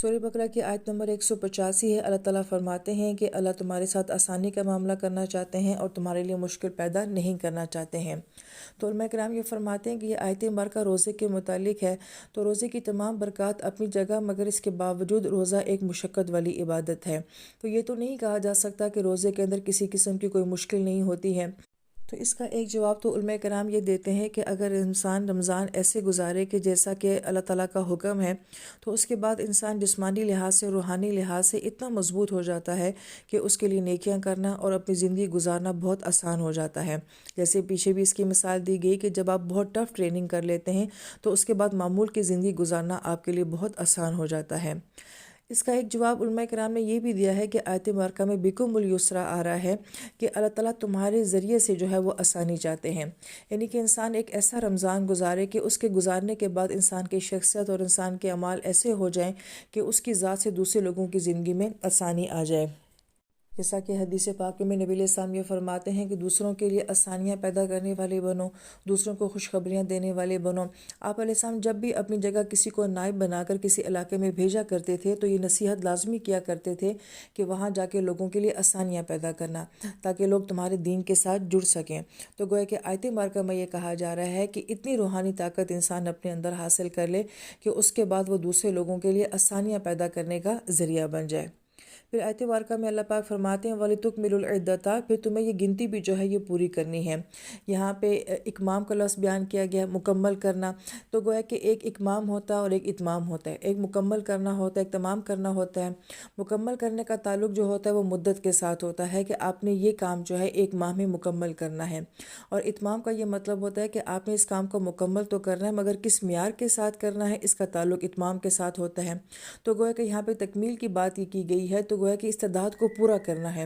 سورہ بقرہ کی آیت نمبر 185 ہے۔ اللہ تعالیٰ فرماتے ہیں کہ اللہ تمہارے ساتھ آسانی کا معاملہ کرنا چاہتے ہیں اور تمہارے لیے مشکل پیدا نہیں کرنا چاہتے ہیں۔ تو علماء کرام یہ فرماتے ہیں کہ یہ آیت مبارکہ روزے کے متعلق ہے، تو روزے کی تمام برکات اپنی جگہ، مگر اس کے باوجود روزہ ایک مشقت والی عبادت ہے۔ تو یہ تو نہیں کہا جا سکتا کہ روزے کے اندر کسی قسم کی کوئی مشکل نہیں ہوتی ہے۔ تو اس کا ایک جواب تو علماء کرام یہ دیتے ہیں کہ اگر انسان رمضان ایسے گزارے کہ جیسا کہ اللہ تعالیٰ کا حکم ہے، تو اس کے بعد انسان جسمانی لحاظ سے، روحانی لحاظ سے اتنا مضبوط ہو جاتا ہے کہ اس کے لیے نیکیاں کرنا اور اپنی زندگی گزارنا بہت آسان ہو جاتا ہے۔ جیسے پیچھے بھی اس کی مثال دی گئی کہ جب آپ بہت ٹف ٹریننگ کر لیتے ہیں تو اس کے بعد معمول کی زندگی گزارنا آپ کے لیے بہت آسان ہو جاتا ہے۔ اس کا ایک جواب علماء کرام نے یہ بھی دیا ہے کہ آیت مبارکہ میں بکم الیسرا آ رہا ہے کہ اللہ تعالیٰ تمہارے ذریعے سے جو ہے وہ آسانی چاہتے ہیں، یعنی کہ انسان ایک ایسا رمضان گزارے کہ اس کے گزارنے کے بعد انسان کی شخصیت اور انسان کے اعمال ایسے ہو جائیں کہ اس کی ذات سے دوسرے لوگوں کی زندگی میں آسانی آ جائے۔ جیسا کہ حدیث پاک میں نبی علیہ السلام یہ فرماتے ہیں کہ دوسروں کے لیے آسانیاں پیدا کرنے والے بنو، دوسروں کو خوشخبریاں دینے والے بنو۔ آپ علیہ السلام جب بھی اپنی جگہ کسی کو نائب بنا کر کسی علاقے میں بھیجا کرتے تھے تو یہ نصیحت لازمی کیا کرتے تھے کہ وہاں جا کے لوگوں کے لیے آسانیاں پیدا کرنا تاکہ لوگ تمہارے دین کے ساتھ جڑ سکیں۔ تو گویا کہ آیت مبارکہ میں یہ کہا جا رہا ہے کہ اتنی روحانی طاقت انسان اپنے اندر حاصل کر لے کہ اس کے بعد وہ دوسرے لوگوں کے لیے آسانیاں پیدا کرنے کا ذریعہ بن جائے۔ پھر آیت مبارکہ میں اللہ پاک فرماتے ہیں وَلِتُكْمِلُوا الْعِدَّةَ، پھر تمہیں یہ گنتی بھی جو ہے یہ پوری کرنی ہے۔ یہاں پہ اکمام کا لفظ بیان کیا گیا ہے، مکمل کرنا۔ تو گویا کہ ایک اکمام ہوتا ہے اور ایک اتمام ہوتا ہے، ایک مکمل کرنا ہوتا ہے، ایک تمام کرنا ہوتا ہے۔ مکمل کرنے کا تعلق جو ہوتا ہے وہ مدت کے ساتھ ہوتا ہے کہ آپ نے یہ کام جو ہے 1 ماہ میں مکمل کرنا ہے، اور اتمام کا یہ مطلب ہوتا ہے کہ آپ نے اس کام کو مکمل تو کرنا ہے مگر کس معیار کے ساتھ کرنا ہے، اس کا تعلق اتمام کے ساتھ ہوتا ہے۔ تو گویا کہ یہاں پہ تکمیل کی بات یہ کی گئی ہے، تو گویا کہ استعداد کو پورا کرنا ہے۔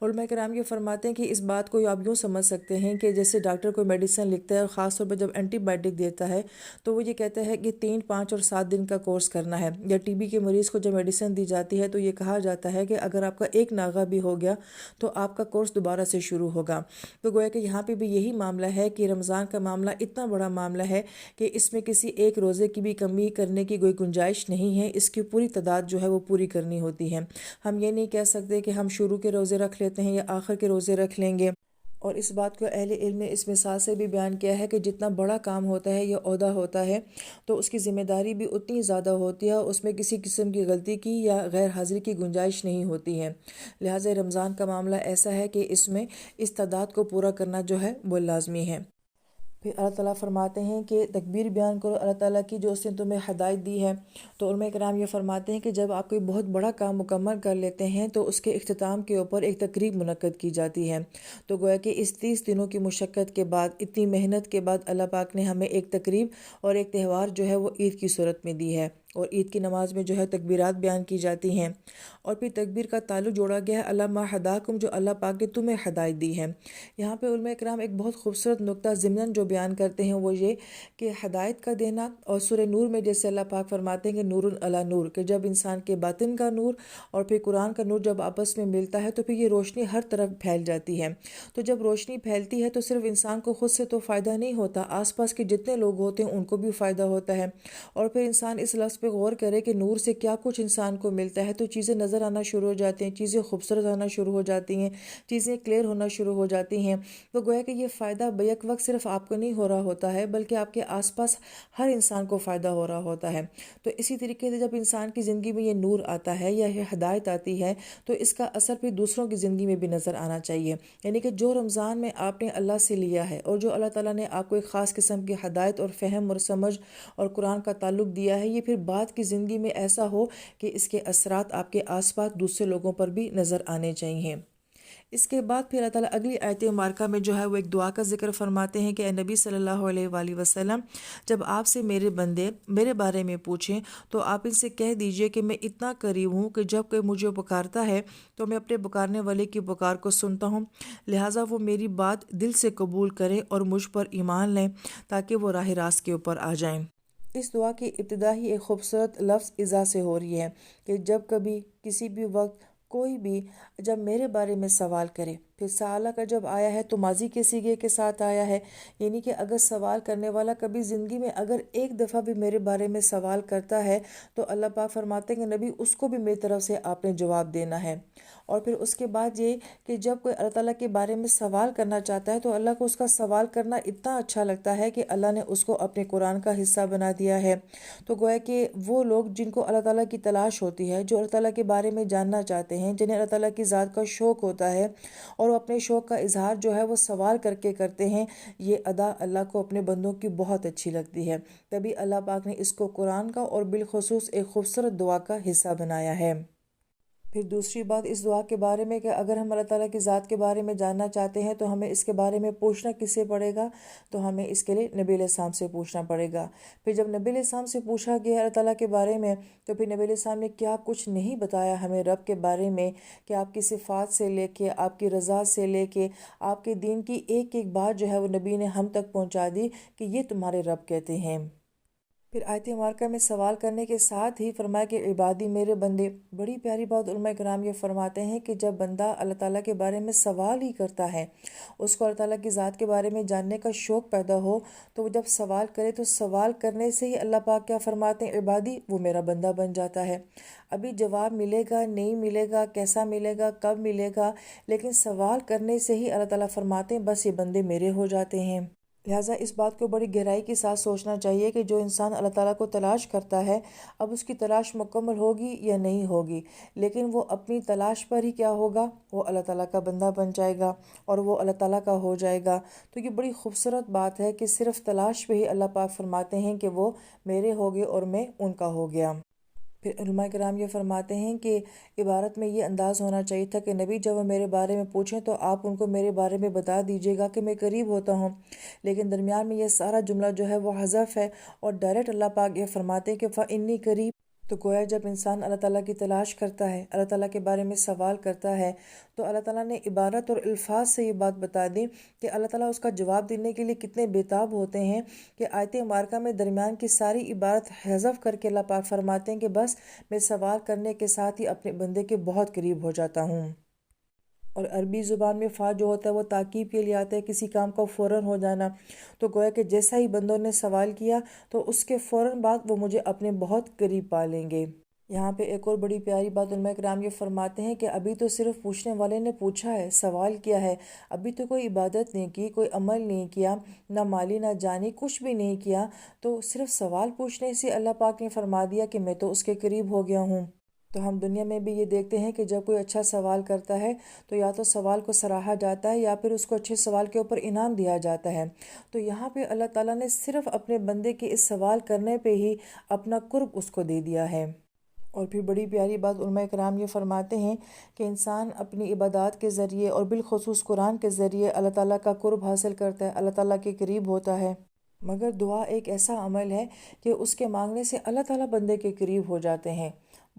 علماء کرام یہ فرماتے ہیں کہ اس بات کو آپ یوں سمجھ سکتے ہیں کہ جیسے ڈاکٹر کوئی میڈیسن لکھتا ہے اور خاص طور پر جب اینٹی بائیوٹک دیتا ہے تو وہ یہ کہتا ہے کہ 3، 5 اور 7 دن کا کورس کرنا ہے۔ یا ٹی بی کے مریض کو جب میڈیسن دی جاتی ہے تو یہ کہا جاتا ہے کہ اگر آپ کا ایک ناغہ بھی ہو گیا تو آپ کا کورس دوبارہ سے شروع ہوگا۔ تو گویا کہ یہاں پہ بھی یہی معاملہ ہے کہ رمضان کا معاملہ اتنا بڑا معاملہ ہے کہ اس میں کسی ایک روزے کی بھی کمی کرنے کی کوئی گنجائش نہیں ہے، اس کی پوری تعداد جو ہے وہ پوری کرنی ہوتی ہے۔ ہم یہ نہیں کہہ سکتے کہ ہم شروع کے روزے رکھ لیتے ہیں یا آخر کے روزے رکھ لیں گے۔ اور اس بات کو اہل علم نے اس مثال سے بھی بیان کیا ہے کہ جتنا بڑا کام ہوتا ہے یا عہدہ ہوتا ہے تو اس کی ذمہ داری بھی اتنی زیادہ ہوتی ہے، اور اس میں کسی قسم کی غلطی کی یا غیر حاضری کی گنجائش نہیں ہوتی ہے۔ لہٰذا رمضان کا معاملہ ایسا ہے کہ اس میں استعداد کو پورا کرنا جو ہے وہ لازمی ہے۔ پھر اللہ تعالیٰ فرماتے ہیں کہ تکبیر بیان کرو اللہ تعالیٰ کی جو اس نے تمہیں ہدایت دی ہے۔ تو علماء کرام یہ فرماتے ہیں کہ جب آپ کوئی بہت بڑا کام مکمل کر لیتے ہیں تو اس کے اختتام کے اوپر ایک تقریب منعقد کی جاتی ہے۔ تو گویا کہ اس 30 دنوں کی مشقت کے بعد، اتنی محنت کے بعد اللہ پاک نے ہمیں ایک تقریب اور ایک تہوار جو ہے وہ عید کی صورت میں دی ہے، اور عید کی نماز میں جو ہے تکبیرات بیان کی جاتی ہیں، اور پھر تکبیر کا تعلق جوڑا گیا ہے اللہ ما ہداکم، جو اللہ پاک نے تمہیں ہدایت دی ہے۔ یہاں پہ علماء کرام ایک بہت خوبصورت نقطہ ضمناً جو بیان کرتے ہیں وہ یہ کہ ہدایت کا دینا، اور سورہ نور میں جیسے اللہ پاک فرماتے ہیں کہ نور علی نور، کہ جب انسان کے باطن کا نور اور پھر قرآن کا نور جب آپس میں ملتا ہے تو پھر یہ روشنی ہر طرف پھیل جاتی ہے۔ تو جب روشنی پھیلتی ہے تو صرف انسان کو خود سے تو فائدہ نہیں ہوتا، آس پاس کے جتنے لوگ ہوتے ہیں ان کو بھی فائدہ ہوتا ہے۔ اور پھر انسان اس لفظ پہ غور کرے کہ نور سے کیا کچھ انسان کو ملتا ہے تو چیزیں نظر آنا شروع ہو جاتی ہیں، چیزیں خوبصورت آنا شروع ہو جاتی ہیں، چیزیں کلیئر ہونا شروع ہو جاتی ہیں۔ تو گویا کہ یہ فائدہ بیک وقت صرف آپ کو نہیں ہو رہا ہوتا ہے بلکہ آپ کے آس پاس ہر انسان کو فائدہ ہو رہا ہوتا ہے۔ تو اسی طریقے سے جب انسان کی زندگی میں یہ نور آتا ہے یا یہ ہدایت آتی ہے تو اس کا اثر پھر دوسروں کی زندگی میں بھی نظر آنا چاہیے۔ یعنی کہ جو رمضان میں آپ نے اللہ سے لیا ہے اور جو اللہ تعالیٰ نے آپ کو ایک خاص قسم کی ہدایت اور فہم اور سمجھ اور قرآن کا تعلق دیا ہے، یہ پھر بعد کی زندگی میں ایسا ہو کہ اس کے اثرات آپ کے آس پاس دوسرے لوگوں پر بھی نظر آنے چاہیے۔ اس کے بعد پھر اللہ تعالیٰ اگلی آیت مبارکہ میں جو ہے وہ ایک دعا کا ذکر فرماتے ہیں کہ اے نبی صلی اللہ علیہ وآلہ وسلم، جب آپ سے میرے بندے میرے بارے میں پوچھیں تو آپ ان سے کہہ دیجئے کہ میں اتنا قریب ہوں کہ جب کوئی مجھے پکارتا ہے تو میں اپنے پکارنے والے کی پکار کو سنتا ہوں، لہٰذا وہ میری بات دل سے قبول کریں اور مجھ پر ایمان لیں تاکہ وہ راہ راست کے اوپر آ جائیں۔ اس دعا کی ابتدا ہی ایک خوبصورت لفظ اذا سے ہو رہی ہے کہ جب کبھی کسی بھی وقت کوئی بھی جب میرے بارے میں سوال کرے پھر سالہ کا جب آیا ہے تو ماضی کے صیغے کے ساتھ آیا ہے، یعنی کہ اگر سوال کرنے والا کبھی زندگی میں اگر ایک دفعہ بھی میرے بارے میں سوال کرتا ہے تو اللہ پاک فرماتے ہیں کہ نبی اس کو بھی میری طرف سے آپ نے جواب دینا ہے۔ اور پھر اس کے بعد یہ کہ جب کوئی اللہ تعالیٰ کے بارے میں سوال کرنا چاہتا ہے تو اللہ کو اس کا سوال کرنا اتنا اچھا لگتا ہے کہ اللہ نے اس کو اپنے قرآن کا حصہ بنا دیا ہے۔ تو گویا کہ وہ لوگ جن کو اللہ تعالیٰ کی تلاش ہوتی ہے، جو اللہ تعالیٰ کے بارے میں جاننا چاہتے ہیں، جنہیں اللہ تعالیٰ کی ذات کا شوق ہوتا ہے اور وہ اپنے شوق کا اظہار جو ہے وہ سوال کر کے کرتے ہیں، یہ ادا اللہ کو اپنے بندوں کی بہت اچھی لگتی ہے۔ تبھی اللہ پاک نے اس کو قرآن کا اور بالخصوص ایک خوبصورت دعا کا حصہ بنایا ہے۔ پھر دوسری بات اس دعا کے بارے میں کہ اگر ہم اللہ تعالیٰ کی ذات کے بارے میں جاننا چاہتے ہیں تو ہمیں اس کے بارے میں پوچھنا کس سے پڑے گا؟ تو ہمیں اس کے لیے نبی علیہ السلام سے پوچھنا پڑے گا۔ پھر جب نبی علیہ السلام سے پوچھا گیا اللہ تعالیٰ کے بارے میں تو پھر نبی علیہ السلام نے کیا کچھ نہیں بتایا ہمیں رب کے بارے میں، کہ آپ کی صفات سے لے کے، آپ کی رضا سے لے کے، آپ کے دین کی ایک ایک بات جو ہے وہ نبی نے ہم تک پہنچا دی کہ یہ تمہارے رب کہتے ہیں۔ پھر آیت مبارکہ میں سوال کرنے کے ساتھ ہی فرمایا کہ عبادی میرے بندے، بڑی پیاری بات علماء کرام یہ فرماتے ہیں کہ جب بندہ اللہ تعالیٰ کے بارے میں سوال ہی کرتا ہے، اس کو اللہ تعالیٰ کی ذات کے بارے میں جاننے کا شوق پیدا ہو، تو وہ جب سوال کرے تو سوال کرنے سے ہی اللہ پاک کیا فرماتے ہیں؟ عبادی، وہ میرا بندہ بن جاتا ہے۔ ابھی جواب ملے گا نہیں ملے گا، کیسا ملے گا، کب ملے گا، لیکن سوال کرنے سے ہی اللہ تعالیٰ فرماتے ہیں بس یہ بندے میرے ہو جاتے ہیں۔ لہٰذا اس بات کو بڑی گہرائی کے ساتھ سوچنا چاہیے کہ جو انسان اللہ تعالیٰ کو تلاش کرتا ہے، اب اس کی تلاش مکمل ہوگی یا نہیں ہوگی، لیکن وہ اپنی تلاش پر ہی کیا ہوگا؟ وہ اللہ تعالیٰ کا بندہ بن جائے گا اور وہ اللہ تعالیٰ کا ہو جائے گا۔ تو یہ بڑی خوبصورت بات ہے کہ صرف تلاش پہ ہی اللہ پاک فرماتے ہیں کہ وہ میرے ہو گئے اور میں ان کا ہو گیا۔ پھر علماء کرام یہ فرماتے ہیں کہ عبارت میں یہ انداز ہونا چاہیے تھا کہ نبی جب وہ میرے بارے میں پوچھیں تو آپ ان کو میرے بارے میں بتا دیجیے گا کہ میں قریب ہوتا ہوں، لیکن درمیان میں یہ سارا جملہ جو ہے وہ حذف ہے اور ڈائریکٹ اللہ پاک یہ فرماتے ہیں کہ فَإِنِّي قریب۔ تو گویا جب انسان اللہ تعالیٰ کی تلاش کرتا ہے، اللہ تعالیٰ کے بارے میں سوال کرتا ہے، تو اللہ تعالیٰ نے عبارت اور الفاظ سے یہ بات بتا دی کہ اللہ تعالیٰ اس کا جواب دینے کے لیے کتنے بےتاب ہوتے ہیں کہ آیت مبارکہ میں درمیان کی ساری عبارت حذف کر کے اللہ پاک فرماتے ہیں کہ بس میں سوال کرنے کے ساتھ ہی اپنے بندے کے بہت قریب ہو جاتا ہوں۔ اور عربی زبان میں فا جو ہوتا ہے وہ تاکید کے لیے آتا ہے، کسی کام کا فوراً ہو جانا۔ تو گویا کہ جیسا ہی بندوں نے سوال کیا تو اس کے فوراً بعد وہ مجھے اپنے بہت قریب پا لیں گے۔ یہاں پہ ایک اور بڑی پیاری بات علماء کرام یہ فرماتے ہیں کہ ابھی تو صرف پوچھنے والے نے پوچھا ہے، سوال کیا ہے، ابھی تو کوئی عبادت نہیں کی، کوئی عمل نہیں کیا، نہ مالی نہ جانی، کچھ بھی نہیں کیا، تو صرف سوال پوچھنے سے اللہ پاک نے فرما دیا کہ میں تو اس کے قریب ہو گیا ہوں۔ تو ہم دنیا میں بھی یہ دیکھتے ہیں کہ جب کوئی اچھا سوال کرتا ہے تو یا تو سوال کو سراہا جاتا ہے یا پھر اس کو اچھے سوال کے اوپر انعام دیا جاتا ہے۔ تو یہاں پہ اللہ تعالیٰ نے صرف اپنے بندے کے اس سوال کرنے پہ ہی اپنا قرب اس کو دے دیا ہے۔ اور پھر بڑی پیاری بات علماء کرام یہ فرماتے ہیں کہ انسان اپنی عبادات کے ذریعے اور بالخصوص قرآن کے ذریعے اللہ تعالیٰ کا قرب حاصل کرتا ہے، اللہ تعالیٰ کے قریب ہوتا ہے، مگر دعا ایک ایسا عمل ہے کہ اس کے مانگنے سے اللہ تعالیٰ بندے کے قریب ہو جاتے ہیں۔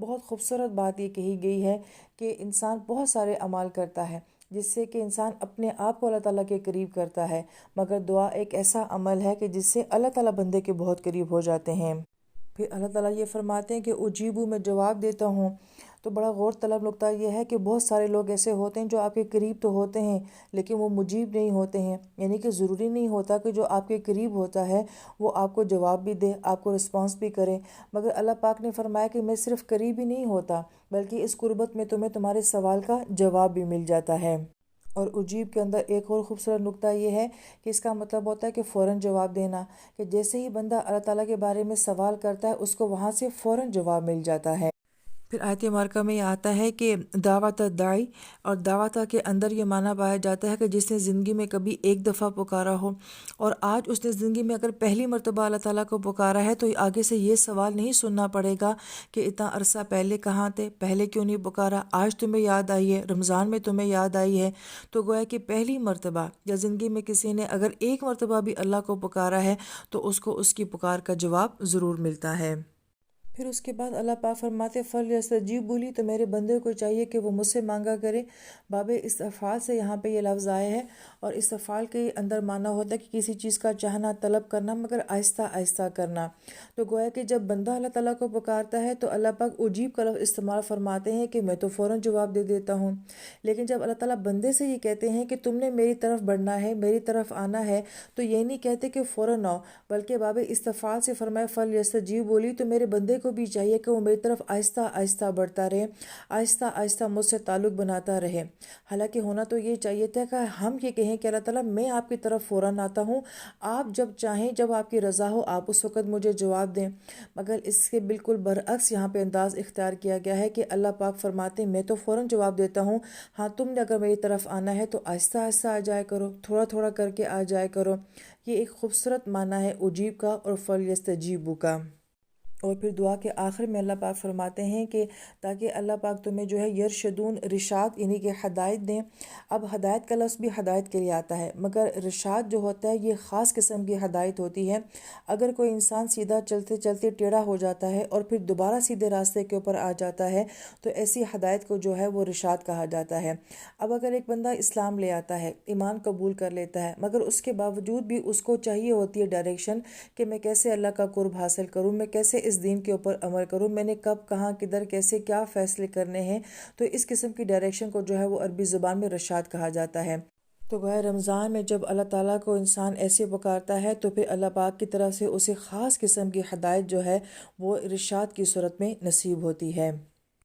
بہت خوبصورت بات یہ کہی گئی ہے کہ انسان بہت سارے اعمال کرتا ہے جس سے کہ انسان اپنے آپ کو اللہ تعالیٰ کے قریب کرتا ہے، مگر دعا ایک ایسا عمل ہے کہ جس سے اللہ تعالیٰ بندے کے بہت قریب ہو جاتے ہیں۔ پھر اللہ تعالیٰ یہ فرماتے ہیں کہ اجیبو، میں جواب دیتا ہوں۔ تو بڑا غور طلب نقطہ یہ ہے کہ بہت سارے لوگ ایسے ہوتے ہیں جو آپ کے قریب تو ہوتے ہیں لیکن وہ مجیب نہیں ہوتے ہیں، یعنی کہ ضروری نہیں ہوتا کہ جو آپ کے قریب ہوتا ہے وہ آپ کو جواب بھی دے، آپ کو رسپانس بھی کرے، مگر اللہ پاک نے فرمایا کہ میں صرف قریب ہی نہیں ہوتا بلکہ اس قربت میں تمہیں تمہارے سوال کا جواب بھی مل جاتا ہے۔ اور اجیب کے اندر ایک اور خوبصورت نقطہ یہ ہے کہ اس کا مطلب ہوتا ہے کہ فوراً جواب دینا، کہ جیسے ہی بندہ اللہ تعالیٰ کے بارے میں سوال کرتا ہے اس کو وہاں سے فوراً جواب مل جاتا ہے۔ پھر آیت مبارکہ میں یہ آتا ہے کہ دعوت داعی، اور دعوت کے اندر یہ معنی پایا جاتا ہے کہ جس نے زندگی میں کبھی ایک دفعہ پکارا ہو اور آج اس نے زندگی میں اگر پہلی مرتبہ اللہ تعالیٰ کو پکارا ہے تو آگے سے یہ سوال نہیں سننا پڑے گا کہ اتنا عرصہ پہلے کہاں تھے، پہلے کیوں نہیں پکارا، آج تمہیں یاد آئی ہے، رمضان میں تمہیں یاد آئی ہے۔ تو گویا کہ پہلی مرتبہ یا زندگی میں کسی نے اگر ایک مرتبہ بھی اللہ کو پکارا ہے تو اس کو اس کی پکار کا جواب ضرور ملتا ہے۔ پھر اس کے بعد اللہ پاک فرماتے فَلْيَسْتَجِیبُوا لِی، تو میرے بندے کو چاہیے کہ وہ مجھ سے مانگا کرے۔ باب استفعال سے یہاں پہ یہ لفظ آئے ہے، اور استفعال کے اندر معنی ہوتا ہے کہ کسی چیز کا چاہنا، طلب کرنا، مگر آہستہ آہستہ کرنا۔ تو گویا کہ جب بندہ اللہ تعالیٰ کو پکارتا ہے تو اللہ پاک اجیب کا لفظ استعمال فرماتے ہیں کہ میں تو فوراً جواب دے دیتا ہوں۔ لیکن جب اللہ تعالیٰ بندے سے یہ کہتے ہیں کہ تم نے میری طرف بڑھنا ہے، میری طرف آنا ہے، تو یہ نہیں کہتے کہ فوراً آؤ، بلکہ باب استفعال سے فرمایا فَلْيَسْتَجِیبُوا لِی، تو میرے بندے کو بھی چاہیے کہ وہ میری طرف آہستہ آہستہ بڑھتا رہے، آہستہ آہستہ مجھ سے تعلق بناتا رہے۔ حالانکہ ہونا تو یہ چاہیے تھا کہ ہم یہ کہیں کہ اللہ تعالیٰ میں آپ کی طرف فوراً آتا ہوں، آپ جب چاہیں، جب آپ کی رضا ہو، آپ اس وقت مجھے جواب دیں۔ مگر اس کے بالکل برعکس یہاں پہ انداز اختیار کیا گیا ہے کہ اللہ پاک فرماتے ہیں میں تو فوراً جواب دیتا ہوں، ہاں تم نے اگر میری طرف آنا ہے تو آہستہ آہستہ آ جائے کرو، تھوڑا تھوڑا کر کے آ جائے کرو۔ یہ ایک خوبصورت معنی ہے اجیب کا اور فَلْيَسْتَجِیبُوا کا۔ اور پھر دعا کے آخر میں اللہ پاک فرماتے ہیں کہ تاکہ اللہ پاک تمہیں جو ہے یرشدون، رشاد یعنی کہ ہدایت دیں۔ اب ہدایت کا لفظ بھی ہدایت کے لیے آتا ہے، مگر رشاد جو ہوتا ہے یہ خاص قسم کی ہدایت ہوتی ہے۔ اگر کوئی انسان سیدھا چلتے چلتے ٹیڑھا ہو جاتا ہے اور پھر دوبارہ سیدھے راستے کے اوپر آ جاتا ہے تو ایسی ہدایت کو جو ہے وہ رشاد کہا جاتا ہے۔ اب اگر ایک بندہ اسلام لے آتا ہے، ایمان قبول کر لیتا ہے، مگر اس کے باوجود بھی اس کو چاہیے ہوتی ہے ڈائریکشن کہ میں کیسے اللہ کا قرب حاصل کروں، میں کیسے اس دین کے اوپر عمل کروں، میں نے کب، کہاں، کدھر، کیسے، کیا فیصلے کرنے ہیں، تو اس قسم کی ڈائریکشن کو جو ہے وہ عربی زبان میں رشاد کہا جاتا ہے۔ تو گویا رمضان میں جب اللہ تعالیٰ کو انسان ایسے پکارتا ہے تو پھر اللہ پاک کی طرف سے اسے خاص قسم کی ہدایت جو ہے وہ رشاد کی صورت میں نصیب ہوتی ہے۔